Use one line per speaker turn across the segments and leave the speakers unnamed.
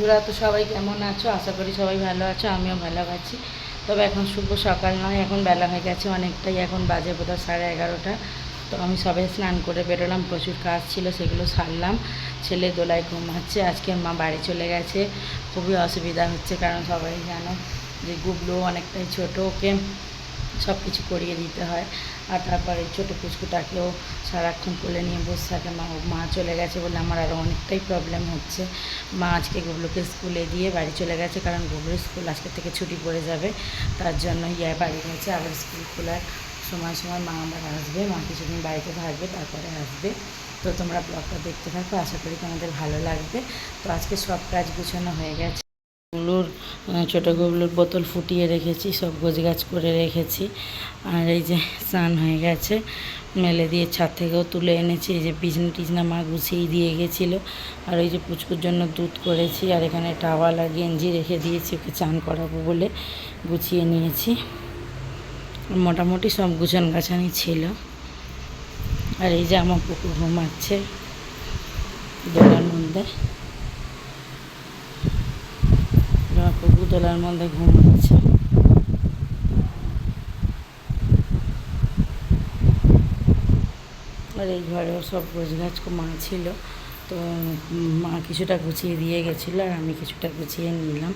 তোরা তো সবাই কেমন আছো? আশা করি সবাই ভালো আছো, আমিও ভালো আছি। তবে এখন শুভ সকাল নয়, এখন বেলা হয়ে গেছে অনেকটাই, এখন বাজে বোধহয় 11:30। তো আমি সবাই স্নান করে বেরোলাম, প্রচুর কাজ ছিল সেগুলো সারলাম। ছেলে দোলায় ঘুমাচ্ছে, আজকে মা বাড়ি চলে গেছে। খুবই অসুবিধা হচ্ছে, কারণ সবাই জানো যে গুবলু অনেকটাই ছোট, ওকে সব কিছু করিয়ে দিতে হয়। আর তারপরে ছোটো পুচকুটাকেও সারাক্ষণ কোলে নিয়ে বসে থাকে। মা চলে গেছে বলে আমার আরও অনেকটাই প্রবলেম হচ্ছে। মা আজকে গুবলুকে স্কুলে দিয়ে বাড়ি চলে গেছে, কারণ গুবলুর স্কুল আজকে থেকে ছুটি পড়ে যাবে। তার জন্য বাড়ি গেছে, আবার স্কুল খোলার সময় সময় মা আবার আসবে, মা কিছুদিন বাড়িতে থাকবে, তারপরে আসবে। তো তোমরা ব্লগটা দেখতে থাকো, আশা করি তোমাদের ভালো লাগবে। তো আজকে সব কাজ গুছানো হয়ে গেছে। গুবলুর ছোটো গুবলুর বোতল ফুটিয়ে রেখেছি, সব গোছগাছ করে রেখেছি। আর এই যে স্নান হয়ে গেছে, মেলে দিয়ে ছাদ থেকেও তুলে এনেছি। এই যে বিছনা টিছনা মা গুছিয়ে দিয়ে গেছিলো। আর ওই যে পুচকুর জন্য দুধ করেছি, আর এখানে টাওয়াল আর গেঞ্জি রেখে দিয়েছি, ওকে চান করাবো বলে গুছিয়ে নিয়েছি। মোটামুটি সব গুছান গাছানি ছিল। আর এই যে আমার পুকুর ঘুমাচ্ছে দোলার মধ্যে, পুকুর দোলার মধ্যে ঘুমাচ্ছে। আর এই ঘরেও সব গোছগাছ মা ছিল, তো মা কিছুটা গুছিয়ে দিয়ে গেছিলো, আর আমি কিছুটা গুছিয়ে নিলাম।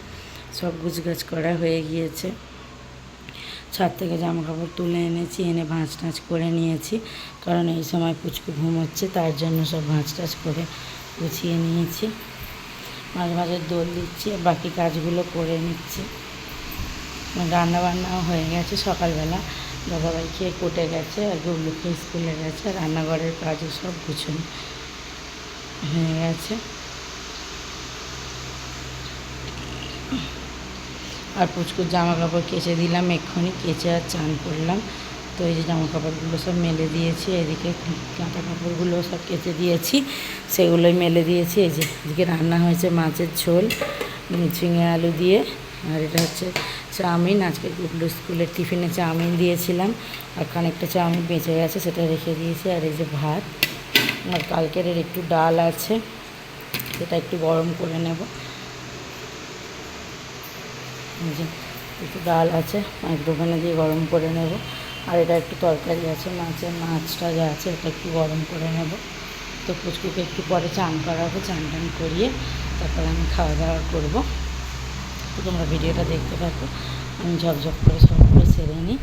সব গুছগাছ করা হয়ে গিয়েছে। ছাদ থেকে জামা কাপড় তুলে এনেছি, এনে ভাঁজ টাঁজ করে নিয়েছি, কারণ এই সময় পুচকু ঘুমোচ্ছে, তার জন্য সব ভাঁজ টাঁজ করে গুছিয়ে নিয়েছি। মাঝে মাঝে দোল দিচ্ছি, বাকি কাজগুলো করে নিচ্ছি। রান্নাবান্নাও হয়ে গেছে সকালবেলা, দাদাভাই খেয়ে কোটে গেছে, আর গুবলু খেয়ে স্কুলে গেছে। রান্নাঘরের কাজও সব গুছানো হয়ে গেছে। আর পুচকুর জামা কাপড় কেচে দিলাম, এক্ষুনি কেচে আর চান করলাম। তো এই যে জামা কাপড়গুলো সব মেলে দিয়েছি, এদিকে কাঁথা কাপড়গুলো সব কেচে দিয়েছি, সেগুলোই মেলে দিয়েছি। এই যে এদিকে রান্না হয়েছে মাছের ঝোল ঝিঙে আলু দিয়ে, আর এটা হচ্ছে চাউমিন। আজকে গুবলু স্কুলের টিফিনে চাউমিন দিয়েছিলাম, আর খানিকটা চাউমিন বেঁচে গেছে, সেটা রেখে দিয়েছি। আর এই যে ভাত, আর কালকের একটু ডাল আছে, সেটা একটু গরম করে নেব। যে একটু ডাল আছে, দোকানে দিয়ে গরম করে নেব। আর এটা একটু তরকারি আছে, মাছটা যা আছে এটা একটু গরম করে নেব। তো পুচকুকে একটু পরে চান করাবো, চান টান করিয়ে তারপরে আমি খাওয়া দাওয়া করবো। তো তোমরা ভিডিওটা দেখতে থাকো, আমি ঝপঝপ করে সবগুলো সেরে নিই,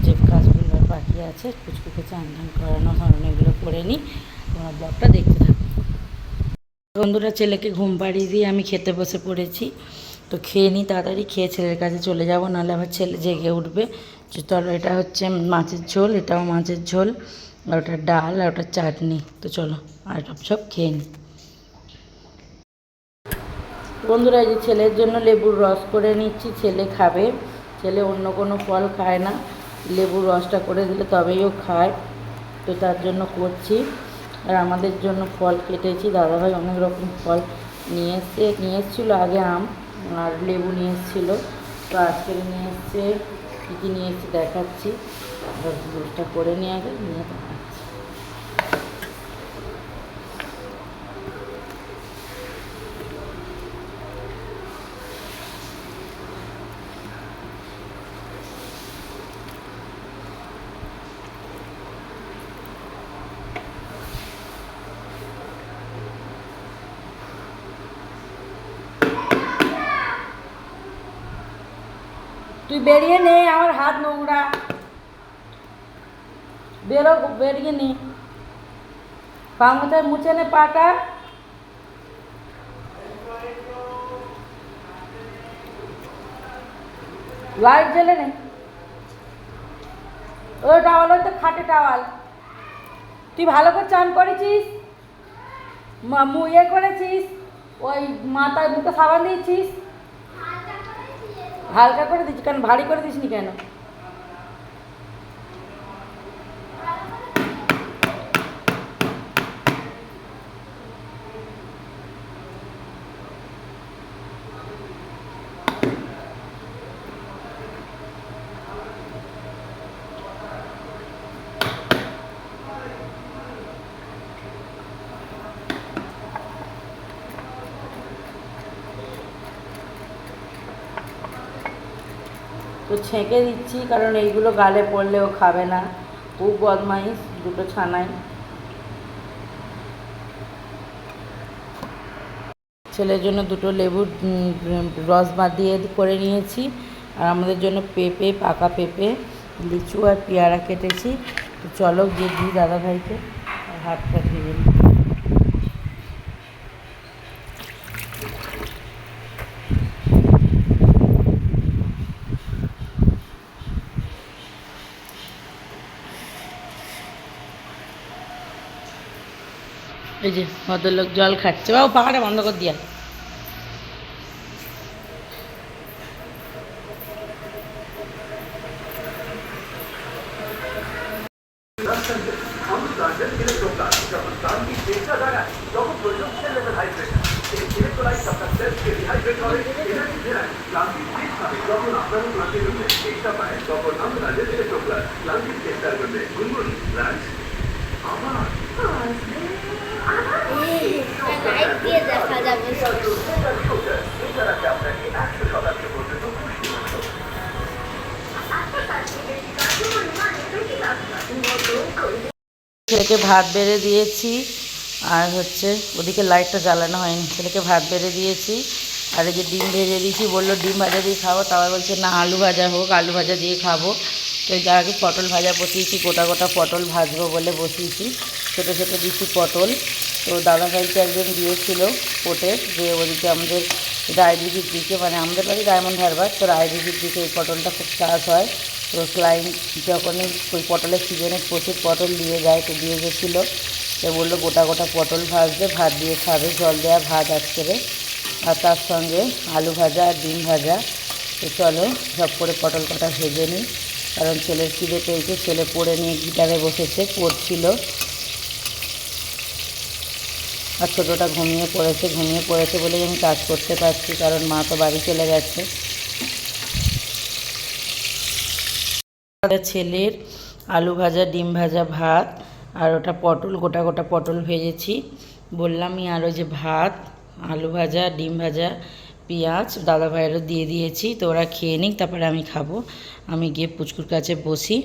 যে কাজগুলো বাকি আছে পুচকুকে চান টান করানো ধরনের এগুলো করে নিই। তোমরা ব্লগটা দেখতে থাকো। বন্ধুরা, ছেলেকে ঘুম পাড়িয়ে দিয়ে আমি খেতে বসে পড়েছি। তো খেয়ে নিই, তাড়াতাড়ি খেয়ে ছেলের কাছে চলে যাব, নাহলে আবার ছেলে জেগে উঠবে। চলো, এটা হচ্ছে মাছের ঝোল, এটাও মাছের ঝোল, আর ওটা ডাল, আর ওটা চাটনি। তো চলো আর সব খেয়ে নিই। বন্ধুরা, এই যে ছেলের জন্য লেবুর রস করে নিচ্ছি, ছেলে খাবে। ছেলে অন্য কোনো ফল খায় না, লেবুর রসটা করে দিলে তবেই ও খায়, তো তার জন্য করছি। আর আমাদের জন্য ফল কেটেছি, দাদাভাই অনেক রকম ফল নিয়ে এসেছিলো, আগে আম আর লেবু নিয়ে এসেছিলো। তো আজকে নিয়ে এসছে, কী কী নিয়ে এসছে দেখাচ্ছি, রসটা করে নিয়ে আগে নিয়ে দেখাচ্ছি। তুই বেরিয়ে নে, আমার হাত নোংরা, বেরিয়ে নে, পা মুছে নে পাটা। লাইট জ্বেলে নে, ওই টাওয়াল, ওই তো খাটে টাওয়াল। তুই ভালো করে চান করেছিস, করেছিস, ওই মাথায় মুখে সাবান দিয়েছিস, হালকা করে দিচ্ছি কেন, ভারী করে দিসনি কেন? তো ছেঁকে দিচ্ছি, কারণ এইগুলো গালে পড়লেও খাবে না, খুব বদমাইশ দুটো ছানাই। ছেলের জন্য দুটো লেবুর রস দিয়ে করে নিয়েছি, আর আমাদের জন্য পেঁপে, পাকা পেঁপে, লিচু আর পেয়ারা কেটেছি। তো চলো গিয়ে দিই দাদাভাইকে, আর হাতটা ধুয়ে নিই। এই যে ভদ্রলোক জল খাচ্ছে, বাবু পাখাটা বন্ধ করে দিয়া।
দেখা যাবে।
ছেলেকে ভাত বেড়ে দিয়েছি, আর হচ্ছে ওদিকে লাইটটা জ্বালানো হয়নি, ছেলেকে ভাত বেড়ে দিয়েছি, আর এই যে ডিম ভেজে দিয়েছি। বললো ডিম ভাজা দিয়ে খাবো, তারপর বলছে না আলু ভাজা হোক, আলু ভাজা দিয়ে খাবো। তো যার আগে পটল ভাজা বসিয়েছি, গোটা গোটা পটল ভাজবো বলে বসিয়েছি, ছোটো ছোটো দিচ্ছি পটল। তো দাদাভাইকে একজন দিয়েছিল কোর্টের, যে ওদিকে আমাদের রায়দিঘির দিকে, মানে আমাদের বাড়ি ডায়মন্ড হারবার, তো রায়দিঘির দিকে এই পটলটা খুব চাষ হয়। তো ক্লায়েন্ট যখনই ওই পটলের সিজনে প্রচুর পটল দিয়ে যায়, তো দিয়ে গেছিলো। তো বললো গোটা গোটা পটল ভাজবে, ভাত দিয়ে খাবে, জল দেওয়া ভাত আজকেরে, আর তার সঙ্গে আলু ভাজা আর ডিম ভাজা। তো চলো সব করে পটল কটা ভেজে নিই, কারণ ছেলের খিদে পেয়েছে, ছেলে পড়ে নিয়ে গিটারে বসেছে, পড়ছিল। আর ছোটোটা ঘুমিয়ে পড়েছে বলেই আমি কাজ করতে পারছি, কারণ মা তো বাড়ি চলে গেছে। ছেলের আলু ভাজা, ডিম ভাজা, ভাত, আর ওটা পটল, গোটা গোটা পটল ভেজেছি বললামই, আর ওই যে ভাত, আলু ভাজা, ডিম ভাজা, পেঁয়াজ দাদা ভাইয়েরও দিয়ে দিয়েছি। তো ওরা খেয়ে নিক, তারপরে আমি খাবো। আমি গিয়ে পুচকুর কাছে বসি।